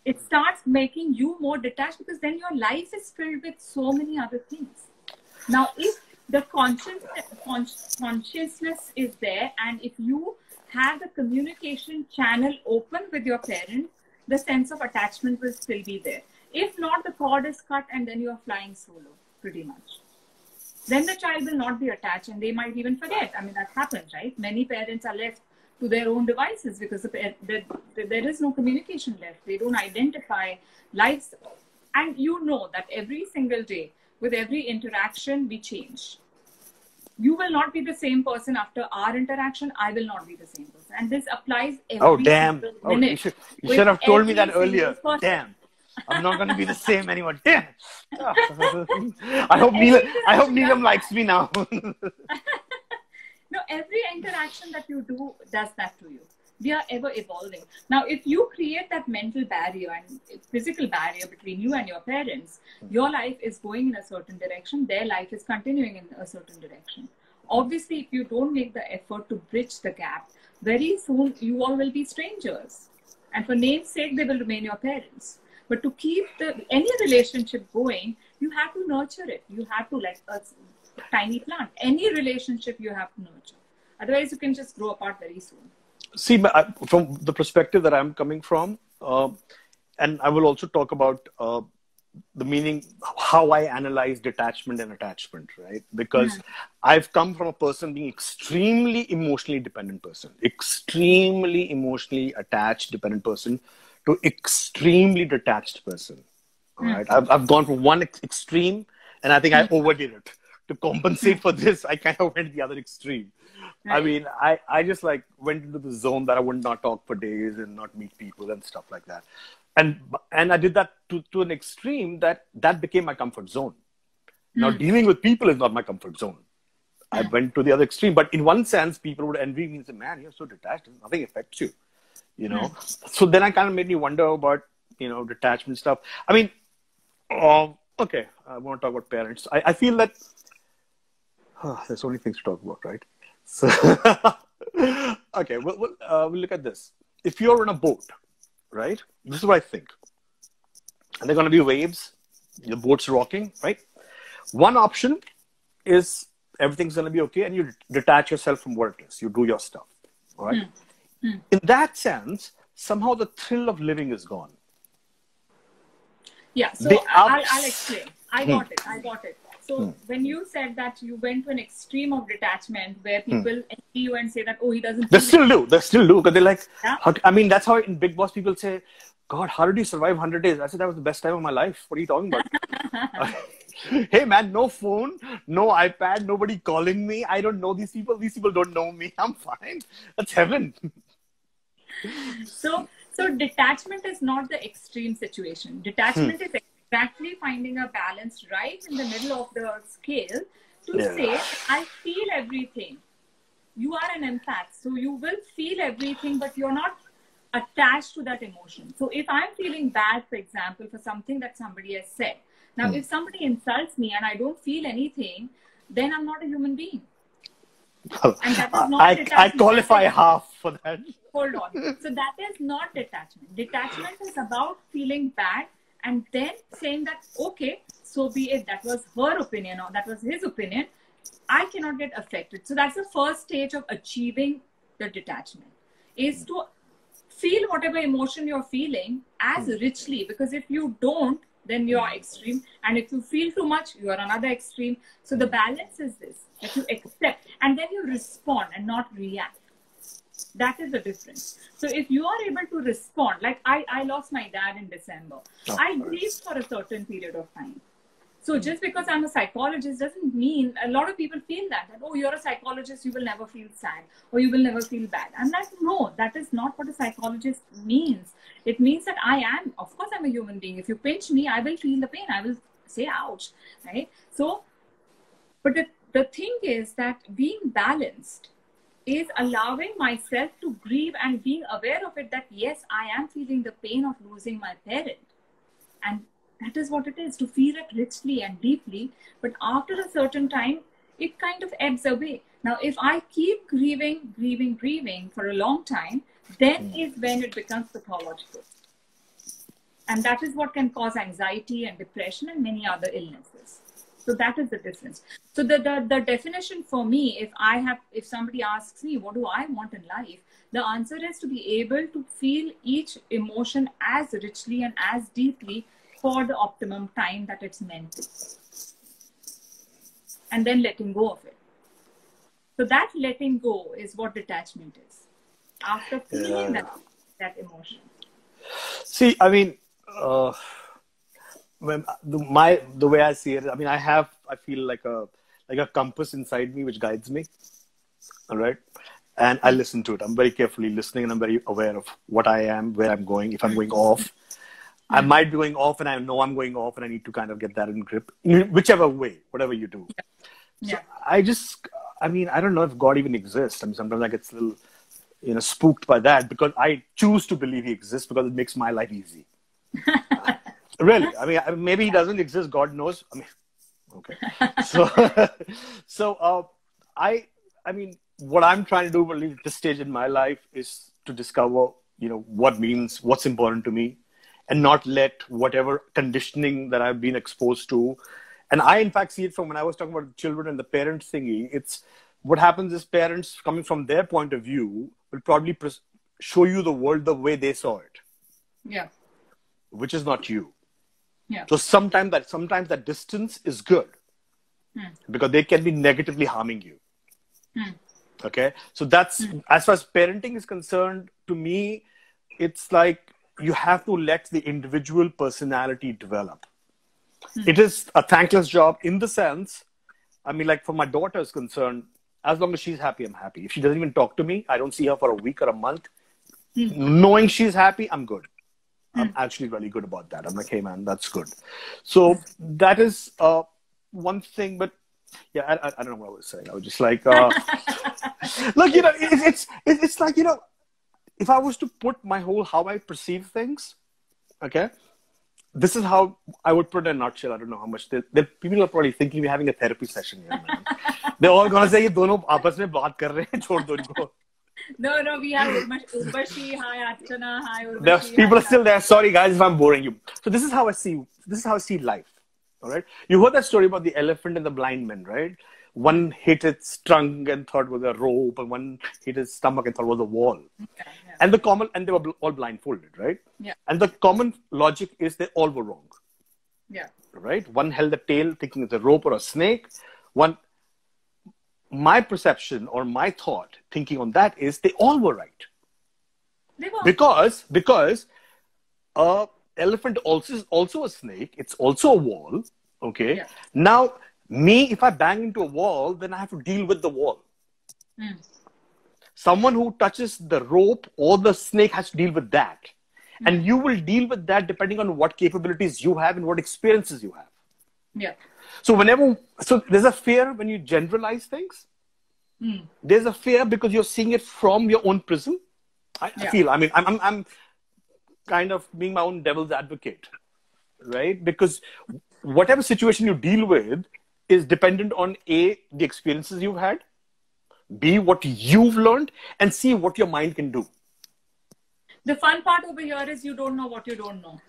It starts making you more detached because then your life is filled with so many other things. Now, if the consciousness is there, and if you have the communication channel open with your parents, the sense of attachment will still be there. If not, the cord is cut and then you are flying solo, pretty much. Then the child will not be attached and they might even forget. I mean, that happens, right? Many parents are left to their own devices because there is no communication left. They don't identify lives. And you know that every single day, with every interaction, we change. You will not be the same person after our interaction. I will not be the same person. And this applies every single minute.
You should have told me that earlier. Damn. I'm not going to be the same anymore. Damn. I hope Neelam likes me now.
No, every interaction that you do does that to you. We are ever evolving. Now, if you create that mental barrier and physical barrier between you and your parents, your life is going in a certain direction, their life is continuing in a certain direction. Obviously, if you don't make the effort to bridge the gap, very soon you all will be strangers. And for name's sake, they will remain your parents. But to keep any relationship going, you have to nurture it. You have to, like a tiny plant. Any relationship you have to nurture. Otherwise, you can just grow apart very soon.
See, from the perspective that I'm coming from, and I will also talk about the meaning, how I analyze detachment and attachment, right? Because I've come from a person being extremely emotionally dependent person, extremely emotionally attached, dependent person, to extremely detached person. All right, I've gone from one extreme, and I think I overdid it. To compensate for this, I kind of went the other extreme. Right. I mean, I just like went into the zone that I would not talk for days and not meet people and stuff like that. And I did that to an extreme that became my comfort zone. Now, dealing with people is not my comfort zone. I went to the other extreme. But in one sense, people would envy me and say, man, you're so detached. Nothing affects you, you know. So then I kind of made me wonder about, you know, detachment stuff. I mean, okay, I want to talk about parents. I feel that there's so many things to talk about, right? So, okay, we'll look at this. If you're on a boat, right? This is what I think. And there are going to be waves. The boat's rocking, right? One option is everything's going to be okay and you detach yourself from what it is. You do your stuff, all right? In that sense, somehow the thrill of living is gone.
Yeah, so I'll explain. I got it. So when you said that you went to an extreme of detachment where people envy you and say that, oh, he doesn't... They still do.
Because they're like... Yeah. I mean, that's how in Bigg Boss people say, God, how did you survive 100 days? I said, that was the best time of my life. What are you talking about? Hey, man, no phone, no iPad, nobody calling me. I don't know these people. These people don't know me. I'm fine. That's heaven.
So detachment is not the extreme situation. Detachment is exactly finding a balance right in the middle of the scale to say, I feel everything. You are an empath, so you will feel everything, but you're not attached to that emotion. So if I'm feeling bad, for example, for something that somebody has said, now if somebody insults me and I don't feel anything, then I'm not a human being. And that is not
I
detachment.
qualify half for that.
Hold on. So that is not detachment. Detachment is about feeling bad and then saying that, okay, so be it. That was her opinion or that was his opinion. I cannot get affected. So that's the first stage of achieving the detachment, is to feel whatever emotion you're feeling as richly. Because if you don't, then you're extreme. And if you feel too much, you are another extreme. So the balance is this, that you accept and then you respond and not react. That is the difference. So if you are able to respond, like I lost my dad in December. I grieved for a certain period of time. So just because I'm a psychologist doesn't mean, a lot of people feel that, oh, you're a psychologist, you will never feel sad or you will never feel bad. I'm like, no, that is not what a psychologist means. It means that I am, of course, I'm a human being. If you pinch me, I will feel the pain. I will say, ouch, right? So, but the thing is that being balanced is allowing myself to grieve and being aware of it, that yes, I am feeling the pain of losing my parent. And that is what it is, to feel it richly and deeply. But after a certain time, it kind of ebbs away. Now, if I keep grieving for a long time, then is when it becomes pathological. And that is what can cause anxiety and depression and many other illnesses. So that is the difference. So the definition for me, if somebody asks me, what do I want in life? The answer is to be able to feel each emotion as richly and as deeply for the optimum time that it's meant to. And then letting go of it. So that letting go is what detachment is. After feeling that emotion.
See, I mean, the way I see it, I mean, I feel like a compass inside me which guides me. All right. And I listen to it. I'm very carefully listening and I'm very aware of what I am, where I'm going, if I'm going off. I might be going off and I know I'm going off and I need to kind of get that in grip, whichever way, whatever you do. So I don't know if God even exists. I mean, sometimes I get a little, spooked by that because I choose to believe he exists because it makes my life easy. Really. I mean, maybe he doesn't exist. God knows. I mean, okay. I mean, what I'm trying to do at this stage in my life is to discover, what's important to me, and not let whatever conditioning that I've been exposed to. And I, in fact, see it from when I was talking about children and the parents thingy. It's what happens is parents, coming from their point of view, will probably show you the world the way they saw it.
Yeah.
Which is not you.
Yeah.
So sometimes that distance is good because they can be negatively harming you. Okay. So that's, as far as parenting is concerned, to me, it's like, you have to let the individual personality develop. It is a thankless job in the sense, I mean, like for my daughter is concerned, as long as she's happy, I'm happy. If she doesn't even talk to me, I don't see her for a week or a month. Knowing she's happy, I'm good. I'm actually really good about that. I'm like, hey man, that's good. So that is one thing, but yeah, I don't know what I was saying. I was just like, look, it's like, if I was to put how I perceive things, okay, this is how I would put it in a nutshell. I don't know how much. People are probably thinking we're having a therapy session here, man. They're all going to say, ये दोनों आपस में बात कर रहे हैं, छोड़ दो इनको.
No, we have Urvashi, hi Archana, hi Urvashi.
People are still there. Sorry guys if I'm boring you. So this is how I see life. All right. You heard that story about the elephant and the blind man, right? One hit its trunk and thought it was a rope, and one hit its stomach and thought it was a wall.
Yeah.
And they were all blindfolded, right?
Yeah.
And the common logic is they all were wrong.
Yeah.
Right? One held the tail thinking it's a rope or a snake. My perception or my thought thinking on that is they all were right.
They were.
Because elephant is also a snake. It's also a wall. Okay.
Yeah.
Now, if I bang into a wall, then I have to deal with the wall. Someone who touches the rope or the snake has to deal with that. And you will deal with that depending on what capabilities you have and what experiences you have.
Yeah.
So there's a fear when you generalize things. There's a fear because you're seeing it from your own prism. I feel, I mean, I'm kind of being my own devil's advocate, right? Because whatever situation you deal with is dependent on A, the experiences you've had, B, what you've learned, and C, what your mind can do.
The fun part over here is you don't know what you don't know.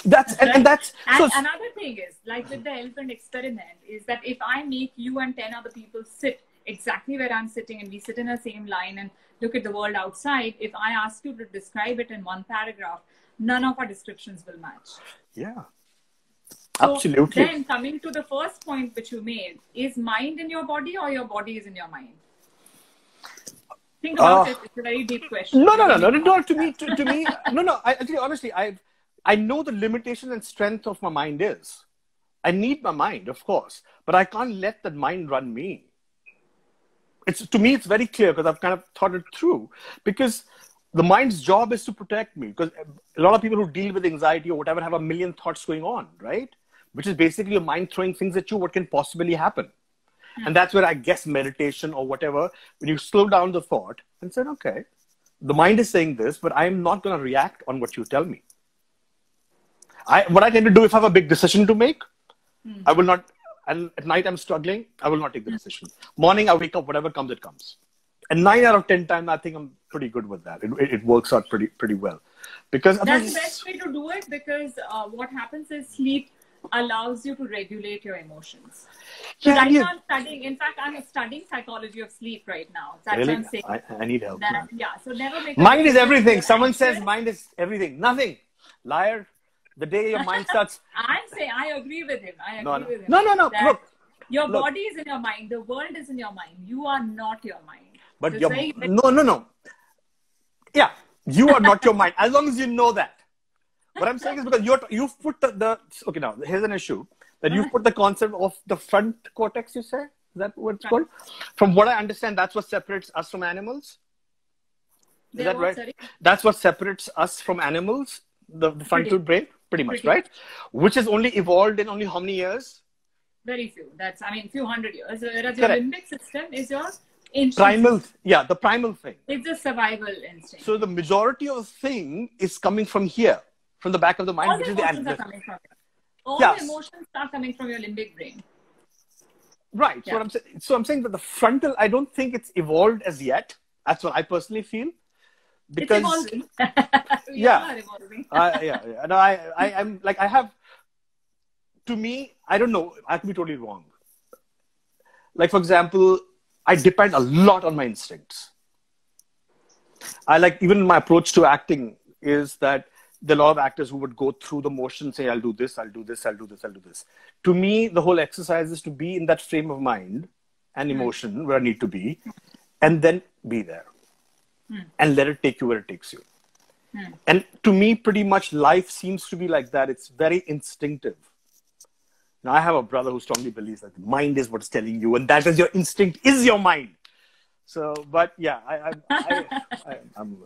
That's and that's
and
so,
another thing is, like with the elephant experiment, is that if I make you and 10 other people sit exactly where I'm sitting and we sit in the same line and look at the world outside, if I ask you to describe it in one paragraph, none of our descriptions will match.
yeah.
So
Absolutely.
then coming to the first point which you made, is mind in your body or your body is in your mind? Think about it. It's a very deep question.
No. To me, no. I tell you honestly, I know the limitation and strength of my mind is. I need my mind, of course, but I can't let that mind run me. To me, it's very clear because I've kind of thought it through. Because the mind's job is to protect me. Because a lot of people who deal with anxiety or whatever have a million thoughts going on, right? Which is basically your mind throwing things at you. What can possibly happen? And that's where I guess meditation or whatever, when you slow down the thought and say, okay, the mind is saying this, but I'm not going to react on what you tell me. What I tend to do if I have a big decision to make, I will not, and at night I'm struggling, I will not take the decision. Morning, I wake up, whatever comes, it comes. And 9 out of 10 times, I think I'm pretty good with that. It works out pretty well. Because
that's the best way to do it, because what happens is sleep allows you to regulate your emotions. So now I'm studying, in fact, I'm studying psychology of sleep right now. That's
really?
what I'm saying.
I need help.
So never make
mind is everything. Someone says mind is everything. Nothing. Liar. The day your mind starts.
I'm saying, I agree with him. With him.
No. Look.
Your body is in your mind. The world is in your mind. You are not your mind.
But no. Yeah. You are not your mind. As long as you know that. What I'm saying is because you've put okay, now here's an issue that you've put the concept of the front cortex, you say? Is that what it's called? From what I understand, that's what separates us from animals. Is that right? Sorry? That's what separates us from animals, the frontal brain, pretty much, right? Which has only evolved in only how many years?
Very few. Few hundred years. Whereas your limbic system is your
primal, the primal thing.
It's a survival instinct.
So the majority of the thing is coming from here. From the back of the mind,
all
which
the
is the
emotions are coming from it. All the emotions are coming from your limbic brain.
Right. Yeah. So I'm saying that the frontal, I don't think it's evolved as yet. That's what I personally feel. Because
it's evolving.
We are evolving. No, I'm like, I have, to me, I don't know, I could be totally wrong. Like, for example, I depend a lot on my instincts. Even my approach to acting is that there are a lot of actors who would go through the motion, say, I'll do this, I'll do this, I'll do this, I'll do this. To me, the whole exercise is to be in that frame of mind and emotion where I need to be, and then be there. And let it take you where it takes you. And to me, pretty much life seems to be like that. It's very instinctive. Now, I have a brother who strongly believes that the mind is what's telling you, and that is your instinct is your mind. So, but yeah, I'm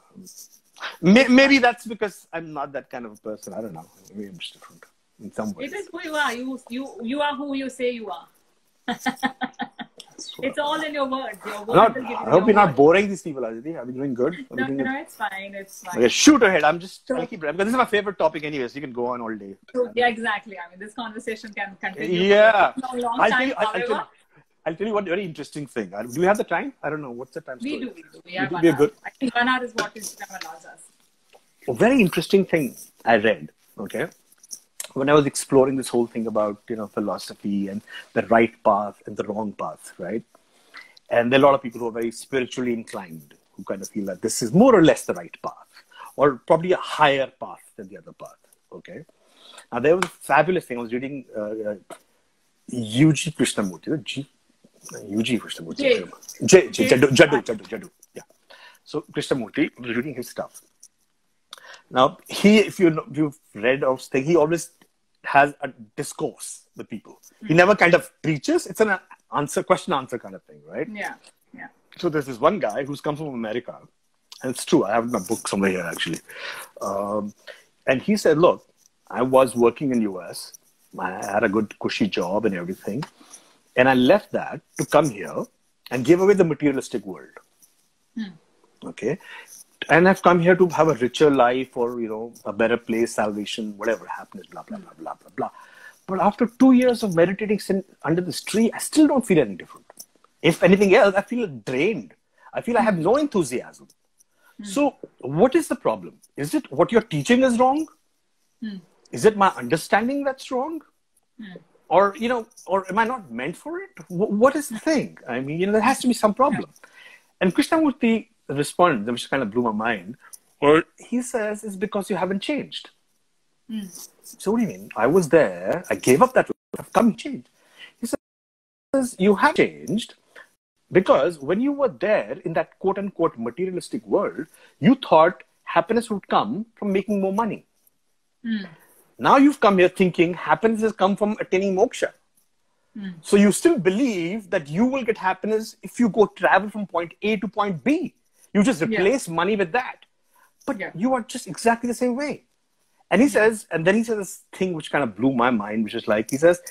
maybe that's because I'm not that kind of a person. I don't know. Maybe I'm just different in some ways.
It is who you are. You are who you say you are. It's all in your words.
I hope you're not boring these people, Aditi. Are we doing good?
No, it's fine. It's fine.
Okay, shoot ahead. I'm just trying to keep because this is my favorite topic anyway, so you can go on all day.
Yeah, exactly. I mean, this conversation can continue
for
a long time.
I'll tell you one very interesting thing. Do we have the time? I don't know. What's the time?
We do. We have
1 hour.
I think 1 hour is what Instagram allows us.
A very interesting thing I read, okay? When I was exploring this whole thing about, philosophy and the right path and the wrong path, right? And there are a lot of people who are very spiritually inclined, who kind of feel that this is more or less the right path, or probably a higher path than the other path, okay? Now, there was a fabulous thing. I was reading UG Krishnamurti, UG Krishnamurti. Jaddu. Yeah. So Krishnamurti was reading his stuff. Now, if you've read or thing, he always has a discourse with people. He never kind of preaches. It's an question-answer kind of thing, right?
Yeah.
So there's this one guy who's come from America. And it's true. I have my book somewhere here, actually. And he said, look, I was working in US. I had a good cushy job and everything. And I left that to come here and give away the materialistic world. Okay. And I've come here to have a richer life or, a better place, salvation, whatever happens, blah, blah, blah, blah, blah, blah. But after 2 years of meditating under this tree, I still don't feel any different. If anything else, I feel drained. I feel I have no enthusiasm. So what is the problem? Is it what you're teaching is wrong? Is it my understanding that's wrong? Or, or am I not meant for it? What is the thing? I mean, there has to be some problem. And Krishnamurti responded, which kind of blew my mind. Or he says, it's because you haven't changed. So what do you mean? I was there. I gave up that life. I've come changed. He says, you have changed because when you were there in that quote unquote materialistic world, you thought happiness would come from making more money. Now you've come here thinking happiness has come from attaining moksha. So you still believe that you will get happiness if you go travel from point A to point B. You just replace money with that. But you are just exactly the same way. And he says, and then he says this thing which kind of blew my mind, which is like, he says,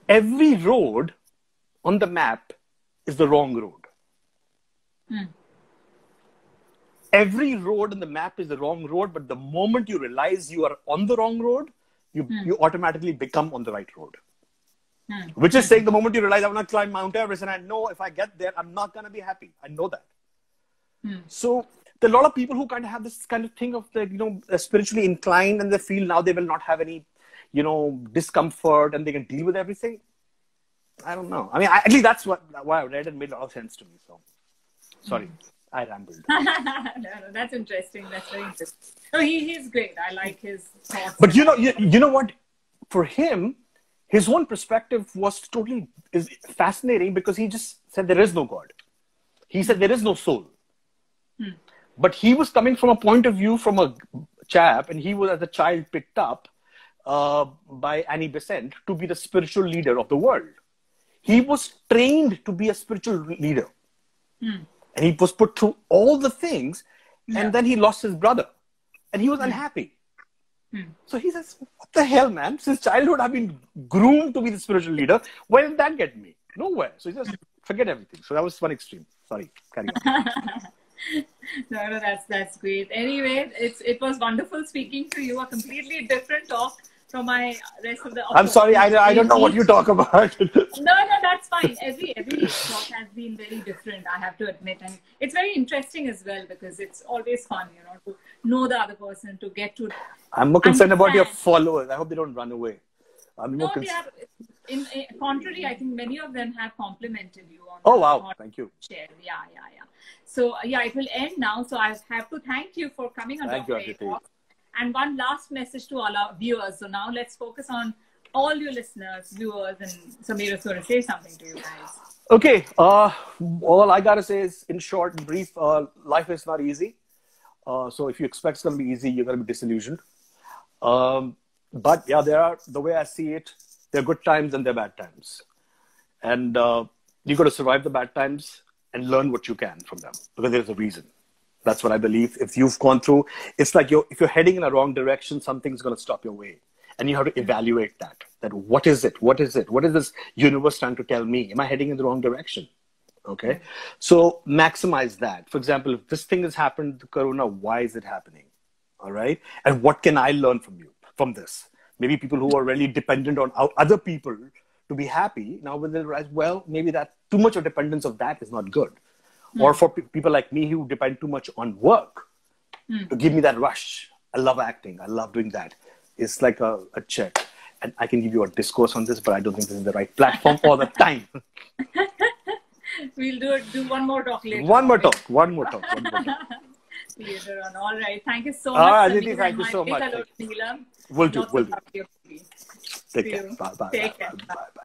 every road on the map is the wrong road. Every road on the map is the wrong road, but the moment you realize you are on the wrong road, you automatically become on the right road. Which is saying the moment you realize I want to climb Mount Everest and I know if I get there, I'm not going to be happy. I know that. So there are a lot of people who kind of have this kind of thing of spiritually inclined and they feel now they will not have any, discomfort and they can deal with everything. I don't know. I mean, at least that's why I read and made a lot of sense to me. So, sorry, I rambled.
No, that's interesting. That's very interesting. Oh, he's great. I like his thoughts.
But you know what? For him, his own perspective was totally fascinating because he just said there is no God. He said there is no soul. But he was coming from a point of view from a chap, and he was as a child picked up by Annie Besant to be the spiritual leader of the world. He was trained to be a spiritual leader. And he was put through all the things, and then he lost his brother. And he was unhappy. So he says, what the hell, man? Since childhood, I've been groomed to be the spiritual leader. Where did that get me? Nowhere. So he says, forget everything. So that was one extreme. Sorry, carry on.
No, that's great. Anyway, it was wonderful speaking to you. A completely different talk from my rest of the.
I'm sorry, I don't know what you talk about.
No, that's fine. Every talk has been very different, I have to admit, and it's very interesting as well because it's always fun, to know the other person, to get to.
I'm more concerned about your followers. I hope they don't run away.
No, they are. In contrary, I think many of them have complimented you on.
Oh wow! Thank you.
Share. Yeah. So it will end now. So I have to thank you for coming on Dr.A. And one last message to all our viewers. So now let's focus on all your listeners, viewers, and Samir is going to say something to you guys.
Okay. All I gotta say is, in short and brief, life is not easy. So if you expect it's gonna be easy, you're gonna be disillusioned. But yeah, the way I see it, there are good times and there are bad times. And you got to survive the bad times and learn what you can from them because there's a reason. That's what I believe. If you've gone through, it's like if you're heading in a wrong direction, something's going to stop your way. And you have to evaluate that what is it? What is it? What is this universe trying to tell me? Am I heading in the wrong direction? Okay. So maximize that. For example, if this thing has happened, the corona, why is it happening? All right. And what can I learn from this? Maybe people who are really dependent on other people to be happy. Now, when they realize, well, maybe that too much of dependence of that is not good. Or for people like me who depend too much on work to give me that rush. I love acting. I love doing that. It's like a check. And I can give you a discourse on this, but I don't think this is the right platform or the time.
We'll do one more talk later.
One more talk.
Later on. All right. Thank you so much.
Aditi, thank you so much. Will do. Take care. Bye.